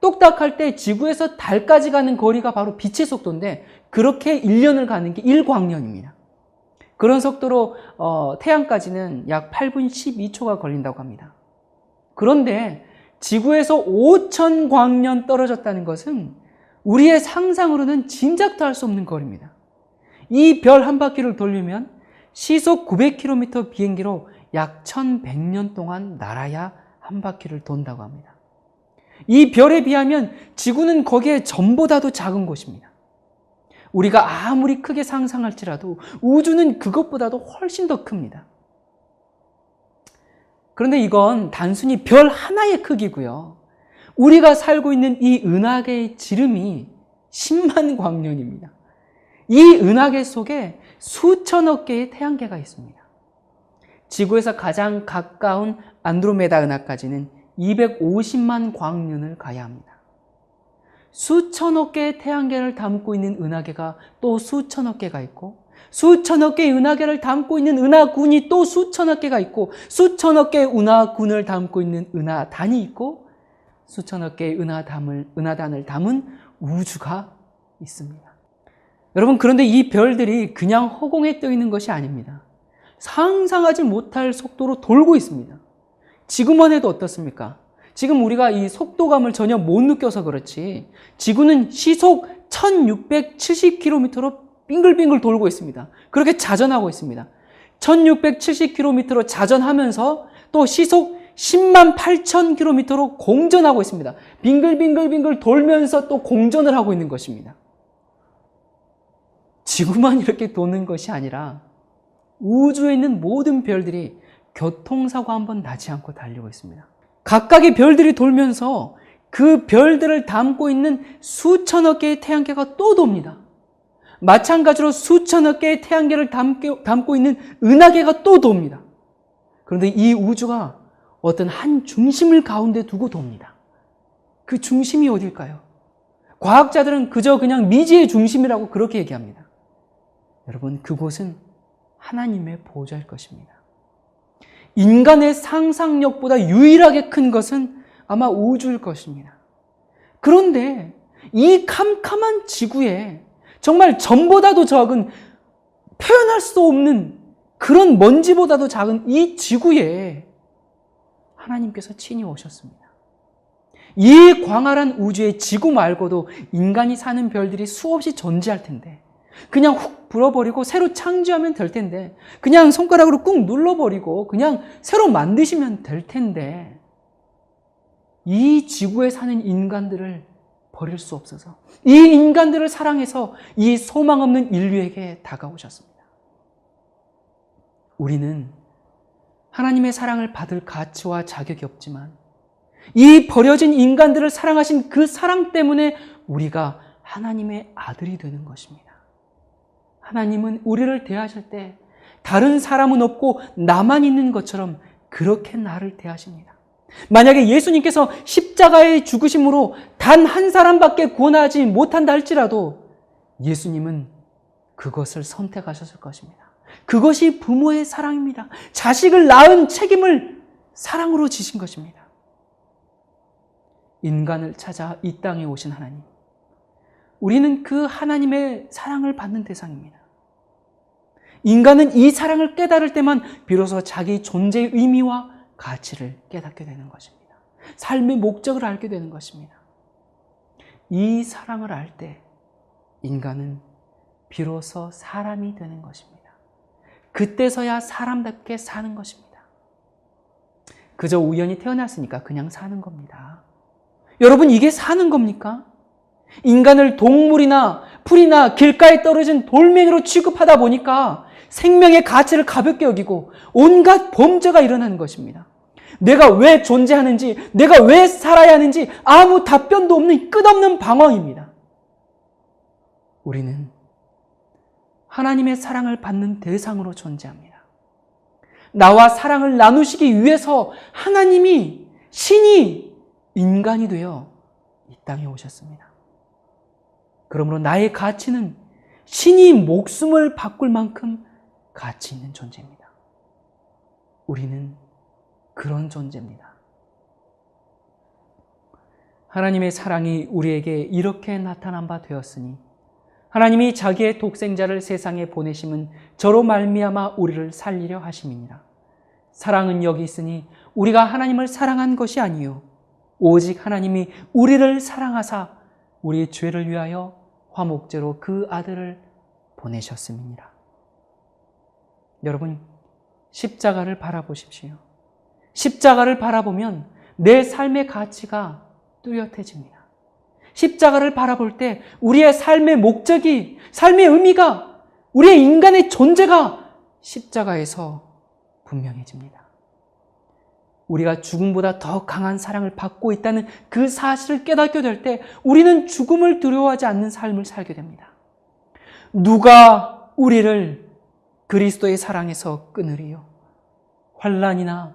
똑딱할 때 지구에서 달까지 가는 거리가 바로 빛의 속도인데 그렇게 1년을 가는 게 1광년입니다. 그런 속도로 태양까지는 약 8분 12초가 걸린다고 합니다. 그런데 지구에서 5,000광년 떨어졌다는 것은 우리의 상상으로는 짐작도 할 수 없는 거리입니다. 이 별 한 바퀴를 돌려면 시속 900km 비행기로 약 1,100년 동안 날아야 한 바퀴를 돈다고 합니다. 이 별에 비하면 지구는 거기에 전보다도 작은 곳입니다. 우리가 아무리 크게 상상할지라도 우주는 그것보다도 훨씬 더 큽니다. 그런데 이건 단순히 별 하나의 크기고요. 우리가 살고 있는 이 은하계의 지름이 10만 광년입니다. 이 은하계 속에 수천억 개의 태양계가 있습니다. 지구에서 가장 가까운 안드로메다 은하까지는 250만 광년을 가야 합니다. 수천억 개의 태양계를 담고 있는 은하계가 또 수천억 개가 있고 수천억 개의 은하계를 담고 있는 은하군이 또 수천억 개가 있고 수천억 개의 은하군을 담고 있는 은하단이 있고 수천억 개의 은하단을 담은 우주가 있습니다. 여러분, 그런데 이 별들이 그냥 허공에 떠 있는 것이 아닙니다. 상상하지 못할 속도로 돌고 있습니다. 지구만 해도 어떻습니까? 지금 우리가 이 속도감을 전혀 못 느껴서 그렇지 지구는 시속 1670km로 빙글빙글 돌고 있습니다. 그렇게 자전하고 있습니다. 1670km로 자전하면서 또 시속 10만 8,000km로 공전하고 있습니다. 빙글빙글빙글 돌면서 또 공전을 하고 있는 것입니다. 지구만 이렇게 도는 것이 아니라 우주에 있는 모든 별들이 교통사고 한 번 나지 않고 달리고 있습니다. 각각의 별들이 돌면서 그 별들을 담고 있는 수천억 개의 태양계가 또 돕니다. 마찬가지로 수천억 개의 태양계를 담고 있는 은하계가 또 돕니다. 그런데 이 우주가 어떤 한 중심을 가운데 두고 돕니다. 그 중심이 어딜까요? 과학자들은 그저 그냥 미지의 중심이라고 그렇게 얘기합니다. 여러분, 그곳은 하나님의 보좌일 것입니다. 인간의 상상력보다 유일하게 큰 것은 아마 우주일 것입니다. 그런데 이 캄캄한 지구에 정말 전보다도 적은 표현할 수 없는 그런 먼지보다도 작은 이 지구에 하나님께서 친히 오셨습니다. 이 광활한 우주의 지구 말고도 인간이 사는 별들이 수없이 존재할 텐데 그냥 훅 불어버리고 새로 창조하면 될 텐데 그냥 손가락으로 꾹 눌러버리고 그냥 새로 만드시면 될 텐데 이 지구에 사는 인간들을 버릴 수 없어서 이 인간들을 사랑해서 이 소망 없는 인류에게 다가오셨습니다. 우리는 하나님의 사랑을 받을 가치와 자격이 없지만 이 버려진 인간들을 사랑하신 그 사랑 때문에 우리가 하나님의 아들이 되는 것입니다. 하나님은 우리를 대하실 때 다른 사람은 없고 나만 있는 것처럼 그렇게 나를 대하십니다. 만약에 예수님께서 십자가의 죽으심으로 단 한 사람밖에 구원하지 못한다 할지라도 예수님은 그것을 선택하셨을 것입니다. 그것이 부모의 사랑입니다. 자식을 낳은 책임을 사랑으로 지신 것입니다. 인간을 찾아 이 땅에 오신 하나님. 우리는 그 하나님의 사랑을 받는 대상입니다. 인간은 이 사랑을 깨달을 때만 비로소 자기 존재의 의미와 가치를 깨닫게 되는 것입니다. 삶의 목적을 알게 되는 것입니다. 이 사랑을 알 때 인간은 비로소 사람이 되는 것입니다. 그때서야 사람답게 사는 것입니다. 그저 우연히 태어났으니까 그냥 사는 겁니다. 여러분, 이게 사는 겁니까? 인간을 동물이나 풀이나 길가에 떨어진 돌멩이로 취급하다 보니까 생명의 가치를 가볍게 여기고 온갖 범죄가 일어나는 것입니다. 내가 왜 존재하는지, 내가 왜 살아야 하는지 아무 답변도 없는 끝없는 방황입니다. 우리는 하나님의 사랑을 받는 대상으로 존재합니다. 나와 사랑을 나누시기 위해서 하나님이 신이 인간이 되어 이 땅에 오셨습니다. 그러므로 나의 가치는 신이 목숨을 바꿀 만큼 가치 있는 존재입니다. 우리는 그런 존재입니다. 하나님의 사랑이 우리에게 이렇게 나타난 바 되었으니 하나님이 자기의 독생자를 세상에 보내심은 저로 말미암아 우리를 살리려 하심이니라. 사랑은 여기 있으니 우리가 하나님을 사랑한 것이 아니요 오직 하나님이 우리를 사랑하사 우리의 죄를 위하여 화목제로 그 아들을 보내셨음이니라. 여러분, 십자가를 바라보십시오. 십자가를 바라보면 내 삶의 가치가 뚜렷해집니다. 십자가를 바라볼 때 우리의 삶의 목적이, 삶의 의미가, 우리의 인간의 존재가 십자가에서 분명해집니다. 우리가 죽음보다 더 강한 사랑을 받고 있다는 그 사실을 깨닫게 될 때 우리는 죽음을 두려워하지 않는 삶을 살게 됩니다. 누가 우리를 그리스도의 사랑에서 끊으리요? 환난이나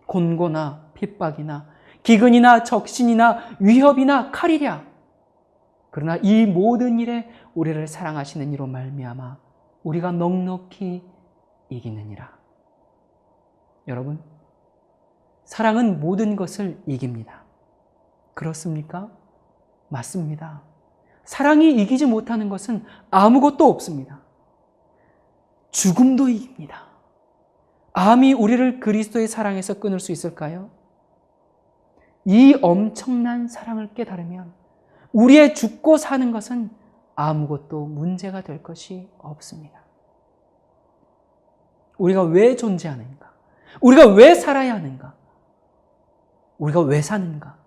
곤고나 핍박이나 기근이나 적신이나 위협이나 칼이랴. 그러나 이 모든 일에 우리를 사랑하시는 이로 말미암아 우리가 넉넉히 이기느니라. 여러분, 사랑은 모든 것을 이깁니다. 그렇습니까? 맞습니다. 사랑이 이기지 못하는 것은 아무것도 없습니다. 죽음도 이깁니다. 암이 우리를 그리스도의 사랑에서 끊을 수 있을까요? 이 엄청난 사랑을 깨달으면 우리의 죽고 사는 것은 아무것도 문제가 될 것이 없습니다. 우리가 왜 존재하는가? 우리가 왜 살아야 하는가? 우리가 왜 사는가?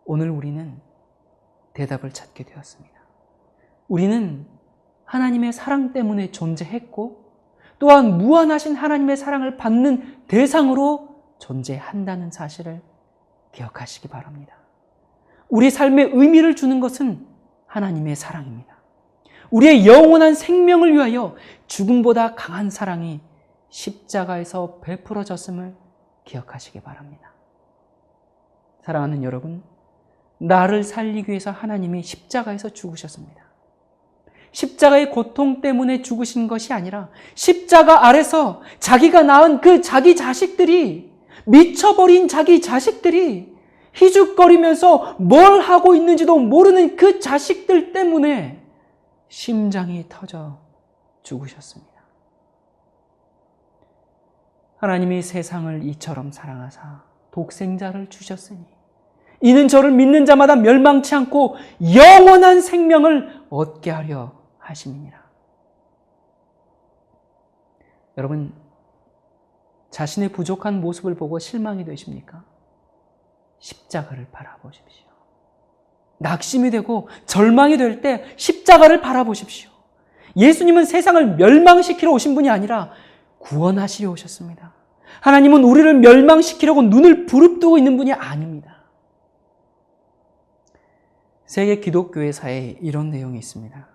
오늘 우리는 대답을 찾게 되었습니다. 우리는 하나님의 사랑 때문에 존재했고 또한 무한하신 하나님의 사랑을 받는 대상으로 존재한다는 사실을 기억하시기 바랍니다. 우리 삶에 의미를 주는 것은 하나님의 사랑입니다. 우리의 영원한 생명을 위하여 죽음보다 강한 사랑이 십자가에서 베풀어졌음을 기억하시기 바랍니다. 사랑하는 여러분, 나를 살리기 위해서 하나님이 십자가에서 죽으셨습니다. 십자가의 고통 때문에 죽으신 것이 아니라 십자가 아래서 자기가 낳은 그 자기 자식들이, 미쳐버린 자기 자식들이 희죽거리면서 뭘 하고 있는지도 모르는 그 자식들 때문에 심장이 터져 죽으셨습니다. 하나님이 세상을 이처럼 사랑하사 독생자를 주셨으니 이는 저를 믿는 자마다 멸망치 않고 영원한 생명을 얻게 하려 하심이니라. 여러분, 자신의 부족한 모습을 보고 실망이 되십니까? 십자가를 바라보십시오. 낙심이 되고 절망이 될 때 십자가를 바라보십시오. 예수님은 세상을 멸망시키러 오신 분이 아니라 구원하시려 오셨습니다. 하나님은 우리를 멸망시키려고 눈을 부릅뜨고 있는 분이 아닙니다. 세계 기독교회사에 이런 내용이 있습니다.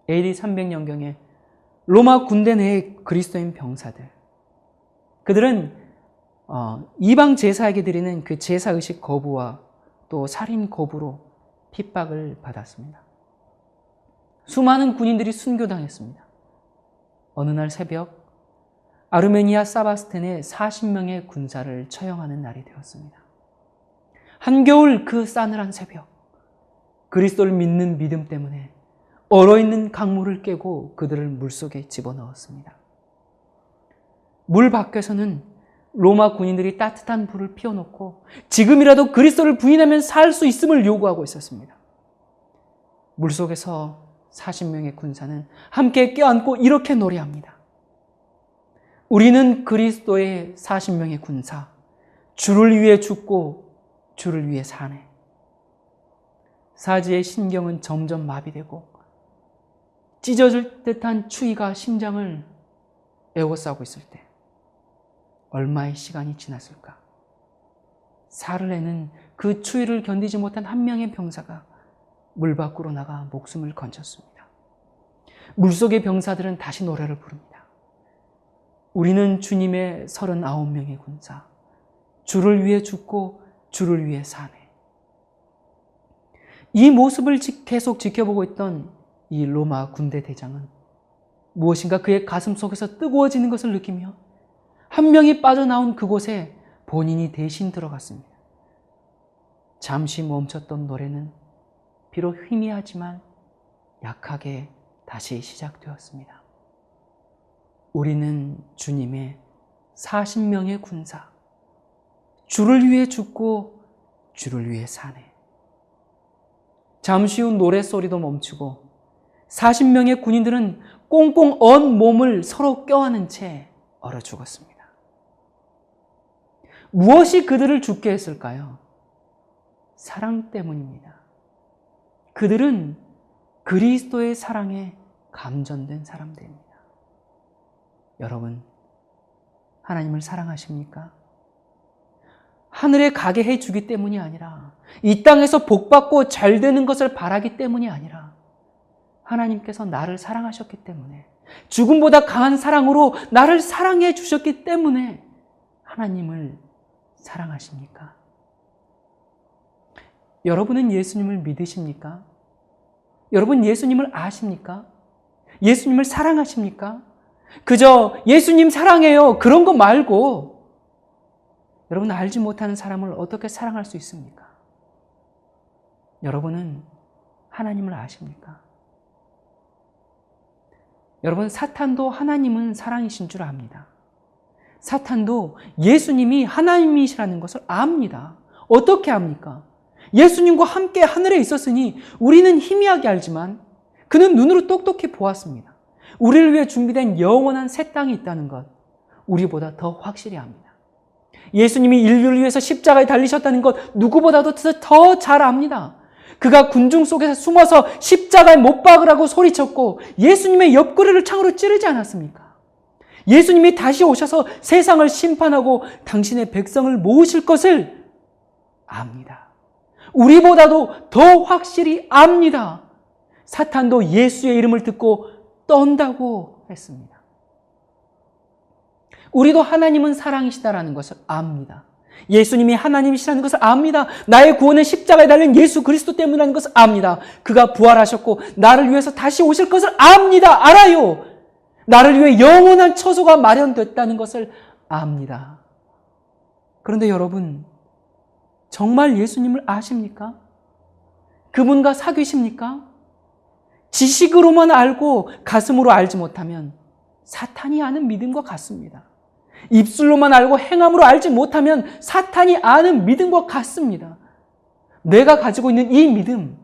AD 300년경에 로마 군대 내의 그리스도인 병사들, 그들은 이방 제사에게 드리는 그 제사의식 거부와 또 살인 거부로 핍박을 받았습니다. 수많은 군인들이 순교당했습니다. 어느 날 새벽 아르메니아 사바스텐에 40명의 군사를 처형하는 날이 되었습니다. 한겨울 그 싸늘한 새벽, 그리스도를 믿는 믿음 때문에 얼어있는 강물을 깨고 그들을 물속에 집어넣었습니다. 물 밖에서는 로마 군인들이 따뜻한 불을 피워놓고 지금이라도 그리스도를 부인하면 살 수 있음을 요구하고 있었습니다. 물속에서 40명의 군사는 함께 껴안고 이렇게 노래합니다. 우리는 그리스도의 40명의 군사, 주를 위해 죽고 주를 위해 사네. 사지의 신경은 점점 마비되고 찢어질 듯한 추위가 심장을 에워싸고 있을 때 얼마의 시간이 지났을까? 사흘에는 그 추위를 견디지 못한 한 명의 병사가 물 밖으로 나가 목숨을 건졌습니다. 물속의 병사들은 다시 노래를 부릅니다. 우리는 주님의 39명의 군사, 주를 위해 죽고 주를 위해 사네. 이 모습을 계속 지켜보고 있던 이 로마 군대 대장은 무엇인가 그의 가슴 속에서 뜨거워지는 것을 느끼며 한 명이 빠져나온 그곳에 본인이 대신 들어갔습니다. 잠시 멈췄던 노래는 비록 희미하지만 약하게 다시 시작되었습니다. 우리는 주님의 40명의 군사, 주를 위해 죽고 주를 위해 사네. 잠시 후 노랫소리도 멈추고 40명의 군인들은 꽁꽁 언 몸을 서로 껴안은 채 얼어 죽었습니다. 무엇이 그들을 죽게 했을까요? 사랑 때문입니다. 그들은 그리스도의 사랑에 감전된 사람들입니다. 여러분, 하나님을 사랑하십니까? 하늘에 가게 해주기 때문이 아니라, 이 땅에서 복받고 잘 되는 것을 바라기 때문이 아니라, 하나님께서 나를 사랑하셨기 때문에, 죽음보다 강한 사랑으로 나를 사랑해 주셨기 때문에 하나님을 사랑하십니까? 여러분은 예수님을 믿으십니까? 여러분 예수님을 아십니까? 예수님을 사랑하십니까? 그저 예수님 사랑해요, 그런 거 말고 여러분 알지 못하는 사람을 어떻게 사랑할 수 있습니까? 여러분은 하나님을 아십니까? 여러분, 사탄도 하나님은 사랑이신 줄 압니다. 사탄도 예수님이 하나님이시라는 것을 압니다. 어떻게 압니까? 예수님과 함께 하늘에 있었으니 우리는 희미하게 알지만 그는 눈으로 똑똑히 보았습니다. 우리를 위해 준비된 영원한 새 땅이 있다는 것, 우리보다 더 확실히 압니다. 예수님이 인류를 위해서 십자가에 달리셨다는 것 누구보다도 더 잘 압니다. 그가 군중 속에서 숨어서 십자가에 못 박으라고 소리쳤고 예수님의 옆구리를 창으로 찌르지 않았습니까? 예수님이 다시 오셔서 세상을 심판하고 당신의 백성을 모으실 것을 압니다. 우리보다도 더 확실히 압니다. 사탄도 예수의 이름을 듣고 떤다고 했습니다. 우리도 하나님은 사랑이시다라는 것을 압니다. 예수님이 하나님이시라는 것을 압니다. 나의 구원은 십자가에 달린 예수 그리스도 때문이라는 것을 압니다. 그가 부활하셨고 나를 위해서 다시 오실 것을 압니다. 알아요. 나를 위해 영원한 처소가 마련됐다는 것을 압니다. 그런데 여러분, 정말 예수님을 아십니까? 그분과 사귀십니까? 지식으로만 알고 가슴으로 알지 못하면 사탄이 아는 믿음과 같습니다. 입술로만 알고 행함으로 알지 못하면 사탄이 아는 믿음과 같습니다. 내가 가지고 있는 이 믿음,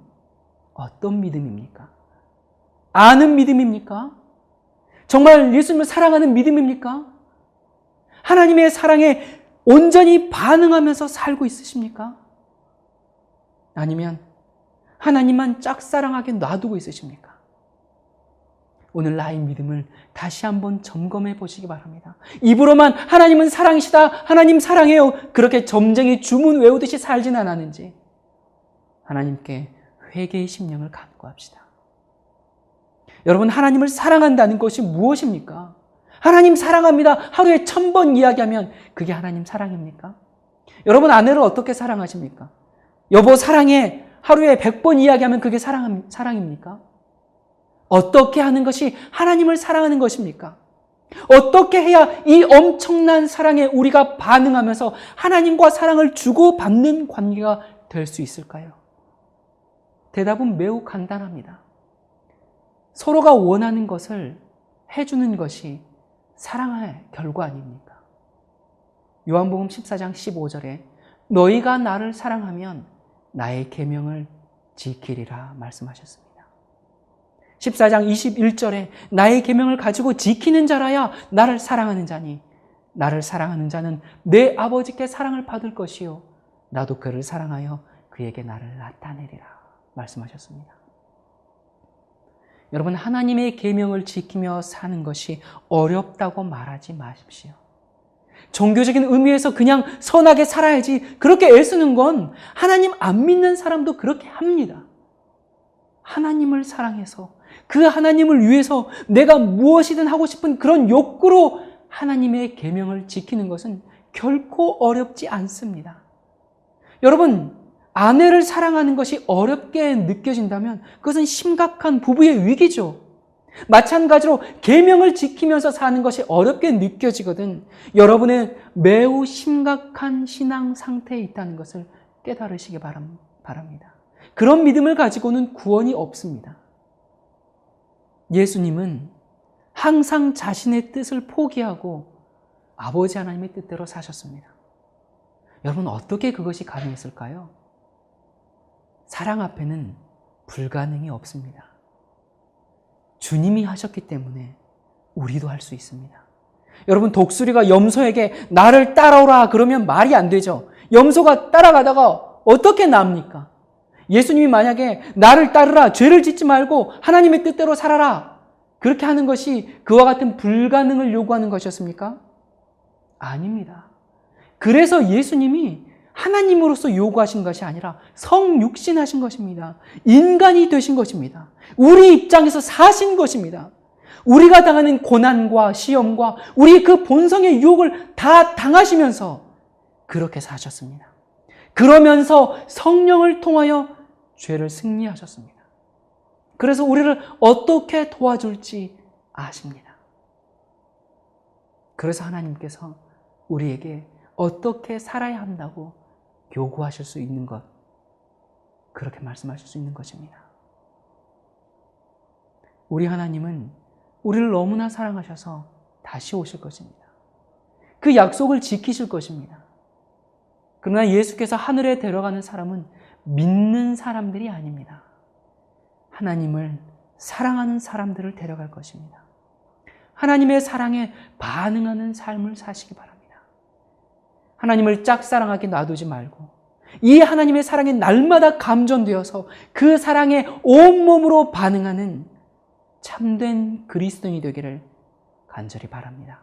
어떤 믿음입니까? 아는 믿음입니까? 정말 예수님을 사랑하는 믿음입니까? 하나님의 사랑에 온전히 반응하면서 살고 있으십니까? 아니면 하나님만 짝사랑하게 놔두고 있으십니까? 오늘 나의 믿음을 다시 한번 점검해 보시기 바랍니다. 입으로만 하나님은 사랑이시다, 하나님 사랑해요, 그렇게 점쟁이 주문 외우듯이 살진 않았는지 하나님께 회개의 심령을 간구합시다. 여러분, 하나님을 사랑한다는 것이 무엇입니까? 하나님 사랑합니다 하루에 1000번 이야기하면 그게 하나님 사랑입니까? 여러분, 아내를 어떻게 사랑하십니까? 여보 사랑해 하루에 100번 이야기하면 그게 사랑입니까? 어떻게 하는 것이 하나님을 사랑하는 것입니까? 어떻게 해야 이 엄청난 사랑에 우리가 반응하면서 하나님과 사랑을 주고받는 관계가 될 수 있을까요? 대답은 매우 간단합니다. 서로가 원하는 것을 해주는 것이 사랑의 결과 아닙니까? 요한복음 14장 15절에 너희가 나를 사랑하면 나의 계명을 지키리라 말씀하셨습니다. 14장 21절에 나의 계명을 가지고 지키는 자라야 나를 사랑하는 자니 나를 사랑하는 자는 내 아버지께 사랑을 받을 것이요 나도 그를 사랑하여 그에게 나를 나타내리라 말씀하셨습니다. 여러분, 하나님의 계명을 지키며 사는 것이 어렵다고 말하지 마십시오. 종교적인 의미에서 그냥 선하게 살아야지 그렇게 애쓰는 건 하나님 안 믿는 사람도 그렇게 합니다. 하나님을 사랑해서 그 하나님을 위해서 내가 무엇이든 하고 싶은 그런 욕구로 하나님의 계명을 지키는 것은 결코 어렵지 않습니다. 여러분, 아내를 사랑하는 것이 어렵게 느껴진다면 그것은 심각한 부부의 위기죠. 마찬가지로 계명을 지키면서 사는 것이 어렵게 느껴지거든 여러분의 매우 심각한 신앙 상태에 있다는 것을 깨달으시기 바랍니다. 그런 믿음을 가지고는 구원이 없습니다. 예수님은 항상 자신의 뜻을 포기하고 아버지 하나님의 뜻대로 사셨습니다. 여러분, 어떻게 그것이 가능했을까요? 사랑 앞에는 불가능이 없습니다. 주님이 하셨기 때문에 우리도 할 수 있습니다. 여러분, 독수리가 염소에게 나를 따라오라 그러면 말이 안 되죠. 염소가 따라가다가 어떻게 납니까? 예수님이 만약에 나를 따르라, 죄를 짓지 말고 하나님의 뜻대로 살아라, 그렇게 하는 것이 그와 같은 불가능을 요구하는 것이었습니까? 아닙니다. 그래서 예수님이 하나님으로서 요구하신 것이 아니라 성육신하신 것입니다. 인간이 되신 것입니다. 우리 입장에서 사신 것입니다. 우리가 당하는 고난과 시험과 우리 그 본성의 유혹을 다 당하시면서 그렇게 사셨습니다. 그러면서 성령을 통하여 죄를 승리하셨습니다. 그래서 우리를 어떻게 도와줄지 아십니다. 그래서 하나님께서 우리에게 어떻게 살아야 한다고 요구하실 수 있는 것, 그렇게 말씀하실 수 있는 것입니다. 우리 하나님은 우리를 너무나 사랑하셔서 다시 오실 것입니다. 그 약속을 지키실 것입니다. 그러나 예수께서 하늘에 데려가는 사람은 믿는 사람들이 아닙니다. 하나님을 사랑하는 사람들을 데려갈 것입니다. 하나님의 사랑에 반응하는 삶을 사시기 바랍니다. 하나님을 짝사랑하게 놔두지 말고 이 하나님의 사랑에 날마다 감전되어서 그 사랑에 온몸으로 반응하는 참된 그리스도인이 되기를 간절히 바랍니다.